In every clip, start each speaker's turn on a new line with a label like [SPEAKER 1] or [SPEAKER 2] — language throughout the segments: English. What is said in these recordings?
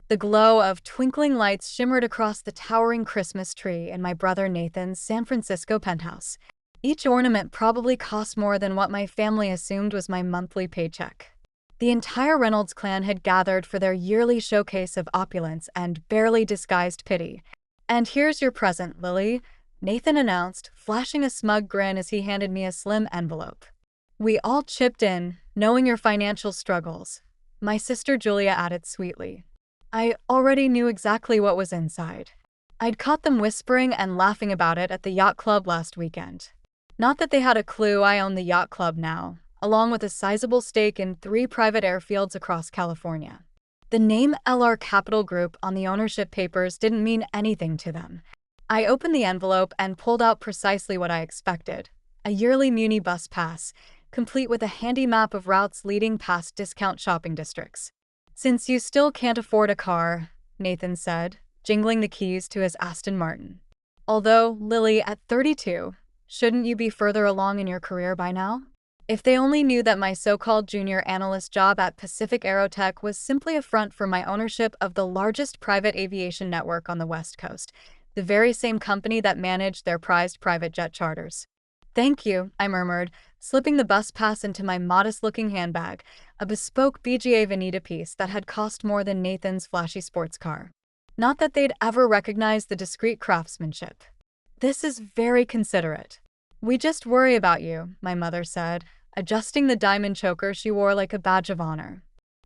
[SPEAKER 1] The glow of twinkling lights shimmered across the towering Christmas tree in my brother Nathan's San Francisco penthouse. Each ornament probably cost more than what my family assumed was my monthly paycheck. The entire Reynolds clan had gathered for their yearly showcase of opulence and barely disguised pity. "And here's your present, Lily," Nathan announced, flashing a smug grin as he handed me a slim envelope. "We all chipped in, knowing your financial struggles," my sister Julia added sweetly. I already knew exactly what was inside. I'd caught them whispering and laughing about it at the yacht club last weekend. Not that they had a clue I own the yacht club now, along with a sizable stake in 3 private airfields across California. The name LR Capital Group on the ownership papers didn't mean anything to them. I opened the envelope and pulled out precisely what I expected: a yearly Muni bus pass, complete with a handy map of routes leading past discount shopping districts. "Since you still can't afford a car," Nathan said, jingling the keys to his Aston Martin. "Although, Lily, at 32, shouldn't you be further along in your career by now?" If they only knew that my so-called junior analyst job at Pacific Aerotech was simply a front for my ownership of the largest private aviation network on the West Coast, the very same company that managed their prized private jet charters. "Thank you," I murmured, slipping the bus pass into my modest-looking handbag, a bespoke BGA Veneta piece that had cost more than Nathan's flashy sports car. Not that they'd ever recognized the discreet craftsmanship. "This is very considerate. We just worry about you," my mother said, adjusting the diamond choker she wore like a badge of honor.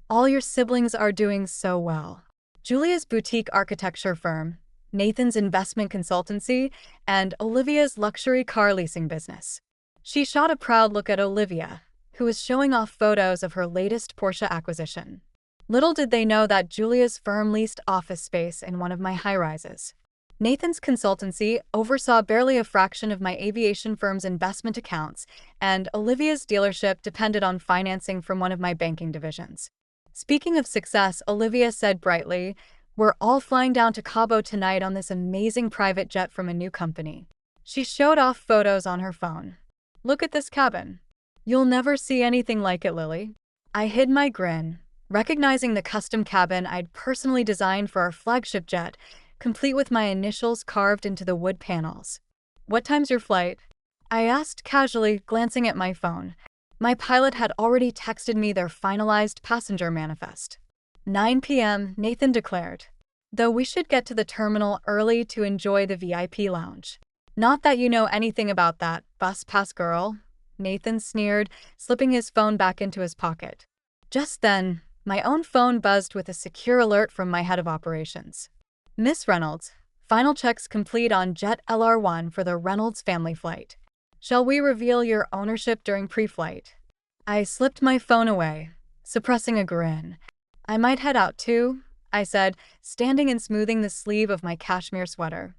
[SPEAKER 1] "All your siblings are doing so well. Julia's boutique architecture firm, Nathan's investment consultancy, and Olivia's luxury car leasing business." She shot a proud look at Olivia, who was showing off photos of her latest Porsche acquisition. Little did they know that Julia's firm leased office space in one of my high-rises. Nathan's consultancy oversaw barely a fraction of my aviation firm's investment accounts, and Olivia's dealership depended on financing from one of my banking divisions. Speaking of success, Olivia said brightly, "We're all flying down to Cabo tonight on this amazing private jet from a new company." She showed off photos on her phone. "Look at this cabin. You'll never see anything like it, Lily." I hid my grin, recognizing the custom cabin I'd personally designed for our flagship jet, complete with my initials carved into the wood panels. "What time's your flight?" I asked casually, glancing at my phone. My pilot had already texted me their finalized passenger manifest. 9 p.m., Nathan declared. "Though we should get to the terminal early to enjoy the VIP lounge." "Not that you know anything about that, bus pass girl," Nathan sneered, slipping his phone back into his pocket. Just then, my own phone buzzed with a secure alert from my head of operations. "Miss Reynolds, final checks complete on Jet LR1 for the Reynolds family flight. Shall we reveal your ownership during pre-flight?" I slipped my phone away, suppressing a grin. "I might head out too," I said, standing and smoothing the sleeve of my cashmere sweater.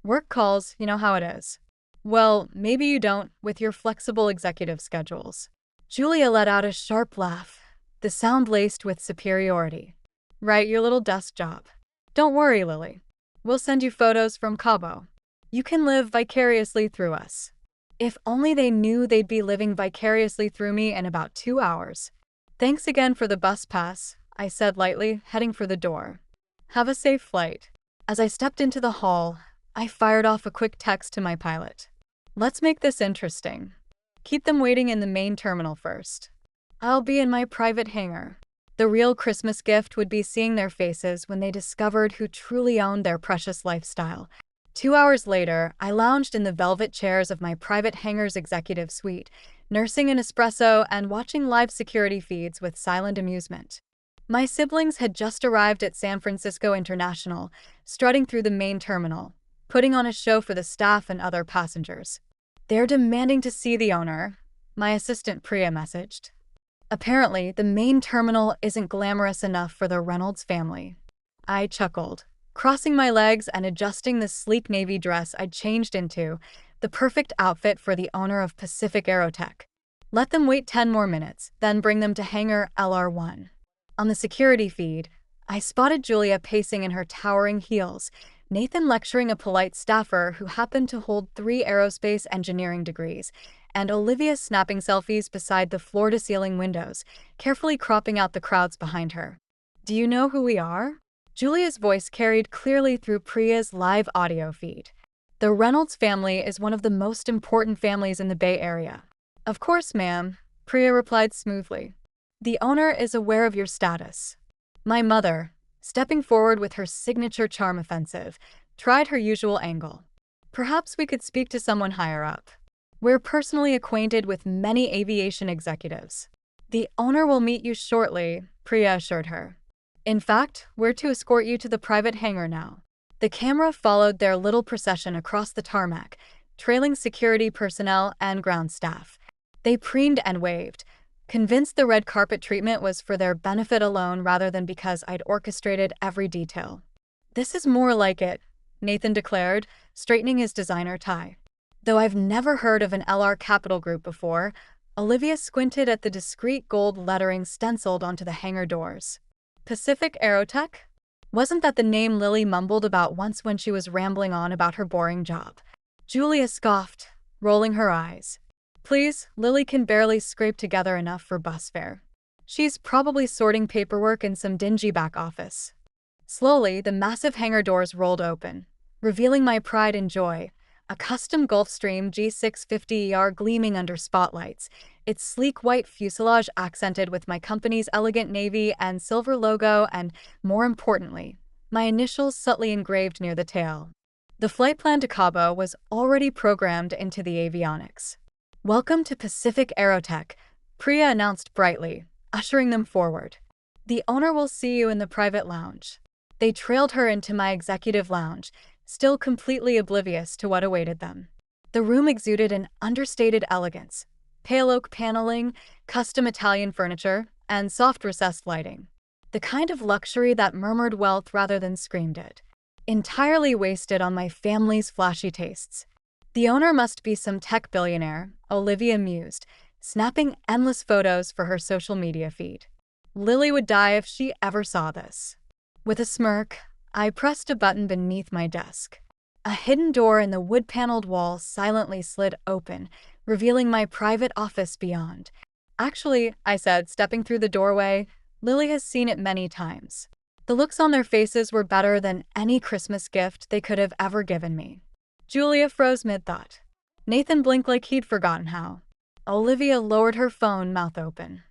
[SPEAKER 1] "Work calls, you know how it is." "Well, maybe you don't, with your flexible executive schedules." Julia let out a sharp laugh, the sound laced with superiority. "Right, your little desk job. Don't worry, Lily. We'll send you photos from Cabo. You can live vicariously through us." If only they knew they'd be living vicariously through me in about 2 hours. "Thanks again for the bus pass," I said lightly, heading for the door. "Have a safe flight." As I stepped into the hall, I fired off a quick text to my pilot. "Let's make this interesting. Keep them waiting in the main terminal first. I'll be in my private hangar." The real Christmas gift would be seeing their faces when they discovered who truly owned their precious lifestyle. 2 hours later, I lounged in the velvet chairs of my private hangar's executive suite, nursing an espresso and watching live security feeds with silent amusement. My siblings had just arrived at San Francisco International, strutting through the main terminal, putting on a show for the staff and other passengers. "They're demanding to see the owner," my assistant Priya messaged. Apparently, the main terminal isn't glamorous enough for the Reynolds family. I chuckled, crossing my legs and adjusting the sleek navy dress I'd changed into, the perfect outfit for the owner of Pacific Aerotech. Let them wait 10 more minutes, then bring them to hangar LR1. On the security feed, I spotted Julia pacing in her towering heels, Nathan lecturing a polite staffer who happened to hold 3 aerospace engineering degrees, and Olivia snapping selfies beside the floor-to-ceiling windows, carefully cropping out the crowds behind her. "Do you know who we are?" Julia's voice carried clearly through Priya's live audio feed. The Reynolds family is one of the most important families in the Bay Area. Of course, ma'am, Priya replied smoothly. The owner is aware of your status. My mother, stepping forward with her signature charm offensive, tried her usual angle. Perhaps we could speak to someone higher up. We're personally acquainted with many aviation executives. The owner will meet you shortly, Priya assured her. In fact, we're to escort you to the private hangar now. The camera followed their little procession across the tarmac, trailing security personnel and ground staff. They preened and waved, convinced the red carpet treatment was for their benefit alone rather than because I'd orchestrated every detail. This is more like it, Nathan declared, straightening his designer tie. Though I've never heard of an LR Capital Group before, Olivia squinted at the discreet gold lettering stenciled onto the hangar doors. Pacific Aerotech? Wasn't that the name Lily mumbled about once when she was rambling on about her boring job? Julia scoffed, rolling her eyes. Please, Lily can barely scrape together enough for bus fare. She's probably sorting paperwork in some dingy back office. Slowly, the massive hangar doors rolled open, revealing my pride and joy. A custom Gulfstream G650ER gleaming under spotlights, its sleek white fuselage accented with my company's elegant navy and silver logo and, more importantly, my initials subtly engraved near the tail. The flight plan to Cabo was already programmed into the avionics. Welcome to Pacific Aerotech, Priya announced brightly, ushering them forward. The owner will see you in the private lounge. They trailed her into my executive lounge, still completely oblivious to what awaited them. The room exuded an understated elegance, pale oak paneling, custom Italian furniture, and soft recessed lighting. The kind of luxury that murmured wealth rather than screamed it. Entirely wasted on my family's flashy tastes. The owner must be some tech billionaire, Olivia mused, snapping endless photos for her social media feed. Lily would die if she ever saw this. With a smirk, I pressed a button beneath my desk. A hidden door in the wood-paneled wall silently slid open, revealing my private office beyond. Actually, I said, stepping through the doorway, Lily has seen it many times. The looks on their faces were better than any Christmas gift they could have ever given me. Julia froze mid-thought. Nathan blinked like he'd forgotten how. Olivia lowered her phone, mouth open.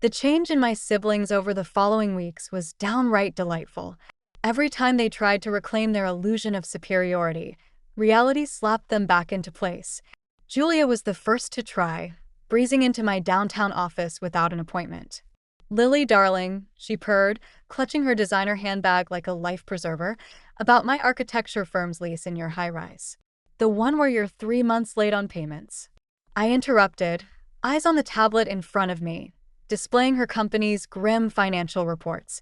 [SPEAKER 1] The change in my siblings over the following weeks was downright delightful. Every time they tried to reclaim their illusion of superiority, reality slapped them back into place. Julia was the first to try, breezing into my downtown office without an appointment. Lily, darling, she purred, clutching her designer handbag like a life preserver, about my architecture firm's lease in your high-rise. The one where you're 3 months late on payments. I interrupted, eyes on the tablet in front of me, displaying her company's grim financial reports.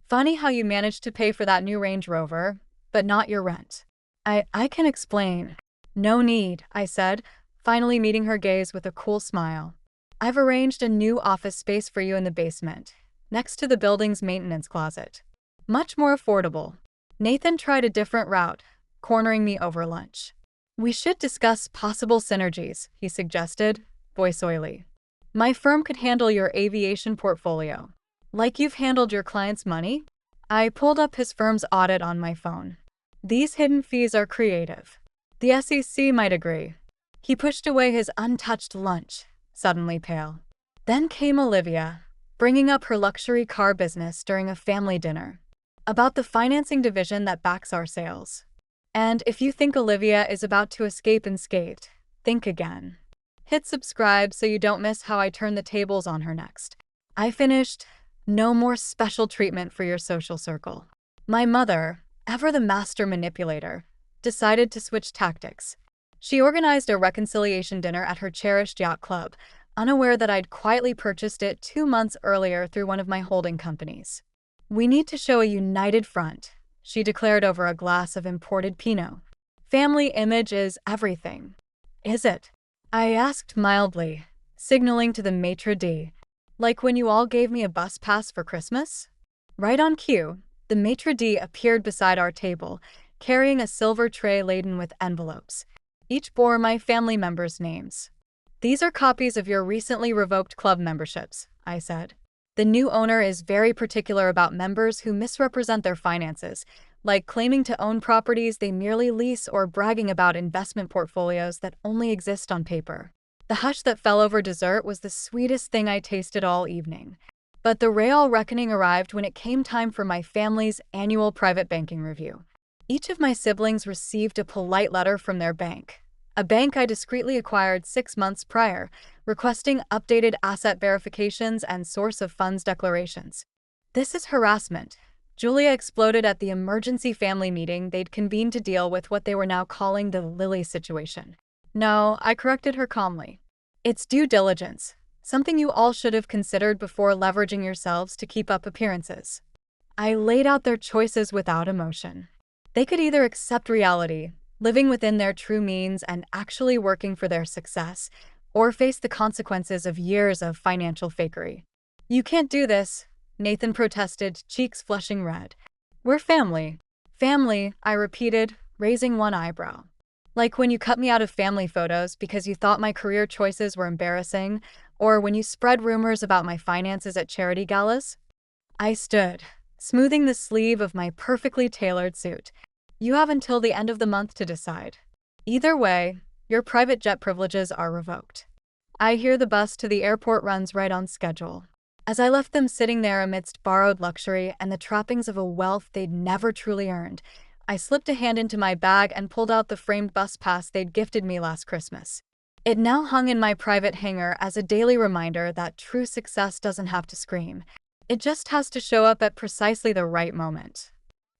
[SPEAKER 1] Funny how you managed to pay for that new Range Rover, but not your rent. I can explain. No need, I said, finally meeting her gaze with a cool smile. I've arranged a new office space for you in the basement, next to the building's maintenance closet. Much more affordable. Nathan tried a different route, cornering me over lunch. We should discuss possible synergies, he suggested, voice oily. My firm could handle your aviation portfolio. Like you've handled your client's money? I pulled up his firm's audit on my phone. These hidden fees are creative. The SEC might agree. He pushed away his untouched lunch, suddenly pale. Then came Olivia, bringing up her luxury car business during a family dinner. About the financing division that backs our sales. And if you think Olivia is about to escape unscathed, think again. Hit subscribe so you don't miss how I turn the tables on her next. I finished. No more special treatment for your social circle. My mother, ever the master manipulator, decided to switch tactics. She organized a reconciliation dinner at her cherished yacht club, unaware that I'd quietly purchased it 2 months earlier through one of my holding companies. We need to show a united front, she declared over a glass of imported Pinot. Family image is everything. Is it? I asked mildly, signaling to the maitre d'. Like when you all gave me a bus pass for Christmas? Right on cue, the maitre d' appeared beside our table, carrying a silver tray laden with envelopes. Each bore my family members' names. These are copies of your recently revoked club memberships, I said. The new owner is very particular about members who misrepresent their finances, like claiming to own properties they merely lease or bragging about investment portfolios that only exist on paper. The hush that fell over dessert was the sweetest thing I tasted all evening. But the real reckoning arrived when it came time for my family's annual private banking review. Each of my siblings received a polite letter from their bank, a bank I discreetly acquired 6 months prior, requesting updated asset verifications and source of funds declarations. This is harassment. Julia exploded at the emergency family meeting they'd convened to deal with what they were now calling the Lily situation. No, I corrected her calmly. It's due diligence, something you all should have considered before leveraging yourselves to keep up appearances. I laid out their choices without emotion. They could either accept reality, living within their true means and actually working for their success, or face the consequences of years of financial fakery. You can't do this, Nathan protested, cheeks flushing red. We're family. Family, I repeated, raising one eyebrow. Like when you cut me out of family photos because you thought my career choices were embarrassing, or when you spread rumors about my finances at charity galas? I stood, smoothing the sleeve of my perfectly tailored suit. You have until the end of the month to decide. Either way, your private jet privileges are revoked. I hear the bus to the airport runs right on schedule. As I left them sitting there amidst borrowed luxury and the trappings of a wealth they'd never truly earned, I slipped a hand into my bag and pulled out the framed bus pass they'd gifted me last Christmas. It now hung in my private hangar as a daily reminder that true success doesn't have to scream. It just has to show up at precisely the right moment.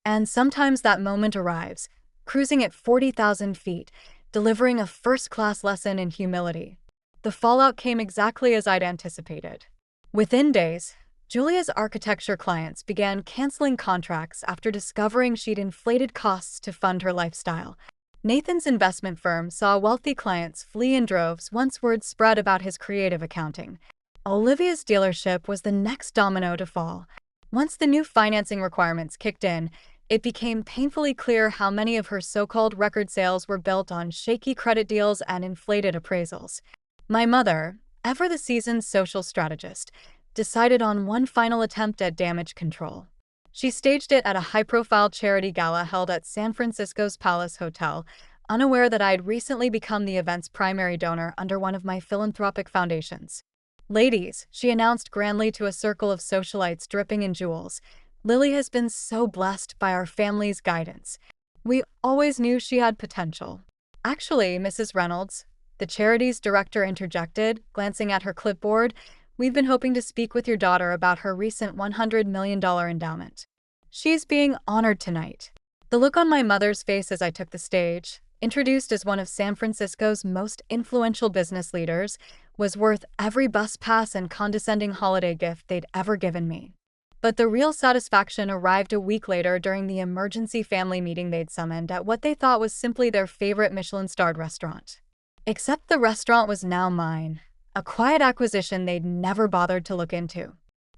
[SPEAKER 1] And sometimes that moment arrives, cruising at 40,000 feet, delivering a first-class lesson in humility. The fallout came exactly as I'd anticipated. Within days, Julia's architecture clients began canceling contracts after discovering she'd inflated costs to fund her lifestyle. Nathan's investment firm saw wealthy clients flee in droves once word spread about his creative accounting. Olivia's dealership was the next domino to fall. Once the new financing requirements kicked in, it became painfully clear how many of her so-called record sales were built on shaky credit deals and inflated appraisals. My mother, ever the seasoned social strategist, decided on one final attempt at damage control. She staged it at a high-profile charity gala held at San Francisco's Palace Hotel, unaware that I'd recently become the event's primary donor under one of my philanthropic foundations. Ladies, she announced grandly to a circle of socialites dripping in jewels, Lily has been so blessed by our family's guidance. We always knew she had potential. Actually, Mrs. Reynolds, the charity's director interjected, glancing at her clipboard, we've been hoping to speak with your daughter about her recent $100 million endowment. She's being honored tonight. The look on my mother's face as I took the stage, introduced as one of San Francisco's most influential business leaders, was worth every bus pass and condescending holiday gift they'd ever given me. But the real satisfaction arrived a week later during the emergency family meeting they'd summoned at what they thought was simply their favorite Michelin-starred restaurant. Except the restaurant was now mine, a quiet acquisition they'd never bothered to look into.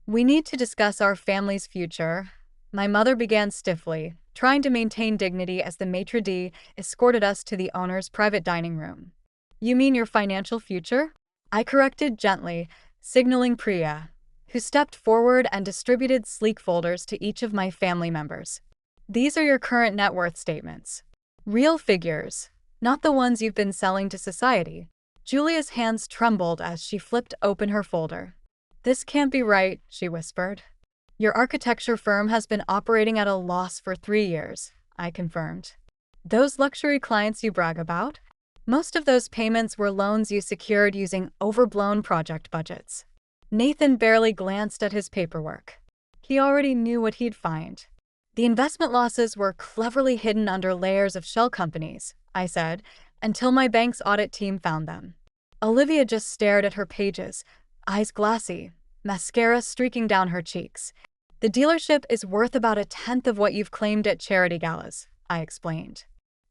[SPEAKER 1] We need to discuss our family's future, my mother began stiffly, trying to maintain dignity as the maitre d' escorted us to the owner's private dining room. You mean your financial future? I corrected gently, signaling Priya, who stepped forward and distributed sleek folders to each of my family members. These are your current net worth statements. Real figures, not the ones you've been selling to society. Julia's hands trembled as she flipped open her folder. This can't be right, she whispered. Your architecture firm has been operating at a loss for 3 years, I confirmed. Those luxury clients you brag about? Most of those payments were loans you secured using overblown project budgets. Nathan barely glanced at his paperwork. He already knew what he'd find. The investment losses were cleverly hidden under layers of shell companies, I said, until my bank's audit team found them. Olivia just stared at her pages, eyes glassy, mascara streaking down her cheeks. The dealership is worth about 1/10 of what you've claimed at charity galas, I explained.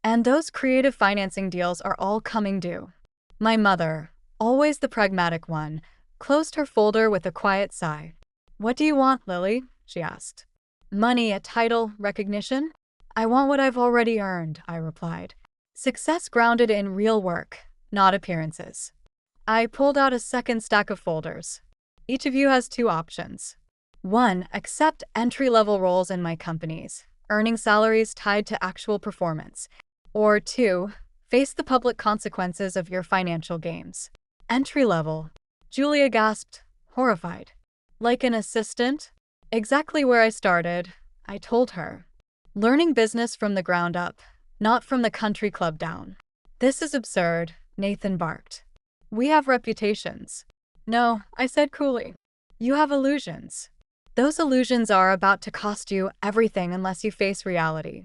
[SPEAKER 1] And those creative financing deals are all coming due. My mother, always the pragmatic one, closed her folder with a quiet sigh. What do you want, Lily? She asked. Money, a title, recognition? I want what I've already earned, I replied. Success grounded in real work, not appearances. I pulled out a second stack of folders. Each of you has 2 options. 1. Accept entry-level roles in my companies, earning salaries tied to actual performance. Or 2. Face the public consequences of your financial games. Entry-level. Julia gasped, horrified. Like an assistant? Exactly where I started, I told her. Learning business from the ground up, not from the country club down. This is absurd, Nathan barked. We have reputations. No, I said coolly. You have illusions. Those illusions are about to cost you everything unless you face reality.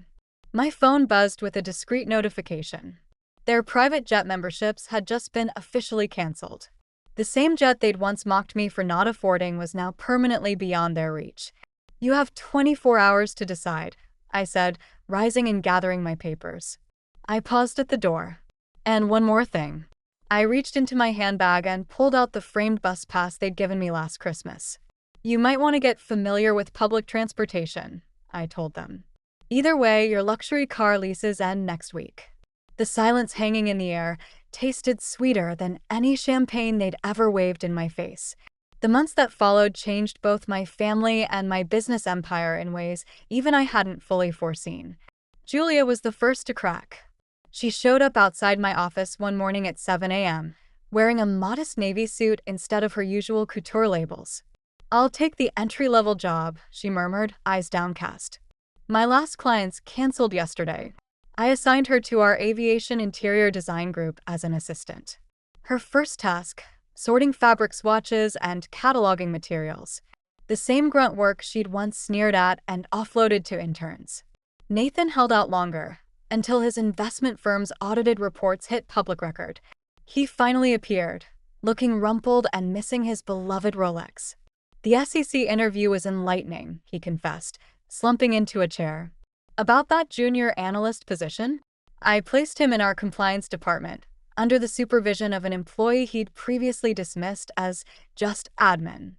[SPEAKER 1] My phone buzzed with a discreet notification. Their private jet memberships had just been officially canceled. The same jet they'd once mocked me for not affording was now permanently beyond their reach. You have 24 hours to decide, I said, rising and gathering my papers. I paused at the door. And one more thing. I reached into my handbag and pulled out the framed bus pass they'd given me last Christmas. You might want to get familiar with public transportation, I told them. Either way, your luxury car leases end next week. The silence hanging in the air tasted sweeter than any champagne they'd ever waved in my face. The months that followed changed both my family and my business empire in ways even I hadn't fully foreseen. Julia was the first to crack. She showed up outside my office one morning at 7 a.m., wearing a modest navy suit instead of her usual couture labels. I'll take the entry-level job, she murmured, eyes downcast. My last clients canceled yesterday. I assigned her to our aviation interior design group as an assistant. Her first task, sorting fabric swatches and cataloging materials. The same grunt work she'd once sneered at and offloaded to interns. Nathan held out longer, until his investment firm's audited reports hit public record. He finally appeared, looking rumpled and missing his beloved Rolex. The SEC interview was enlightening, he confessed, slumping into a chair. About that junior analyst position? I placed him in our compliance department, under the supervision of an employee he'd previously dismissed as just admin.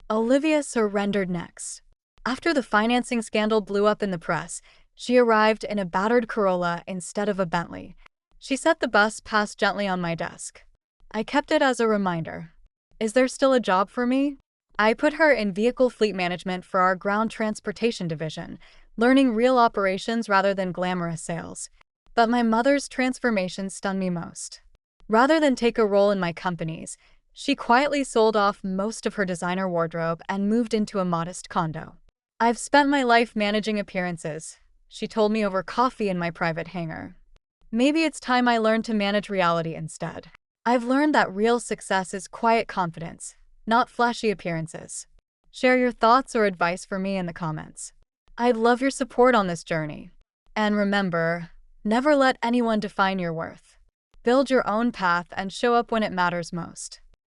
[SPEAKER 1] Olivia surrendered next. After the financing scandal blew up in the press, she arrived in a battered Corolla instead of a Bentley. She set the bus pass gently on my desk. I kept it as a reminder. Is there still a job for me? I put her in vehicle fleet management for our ground transportation division, learning real operations rather than glamorous sales. But my mother's transformation stunned me most. Rather than take a role in my companies, she quietly sold off most of her designer wardrobe and moved into a modest condo. I've spent my life managing appearances, she told me over coffee in my private hangar. Maybe it's time I learned to manage reality instead. I've learned that real success is quiet confidence, not flashy appearances. Share your thoughts or advice for me in the comments. I'd love your support on this journey. And remember, never let anyone define your worth. Build your own path and show up when it matters most.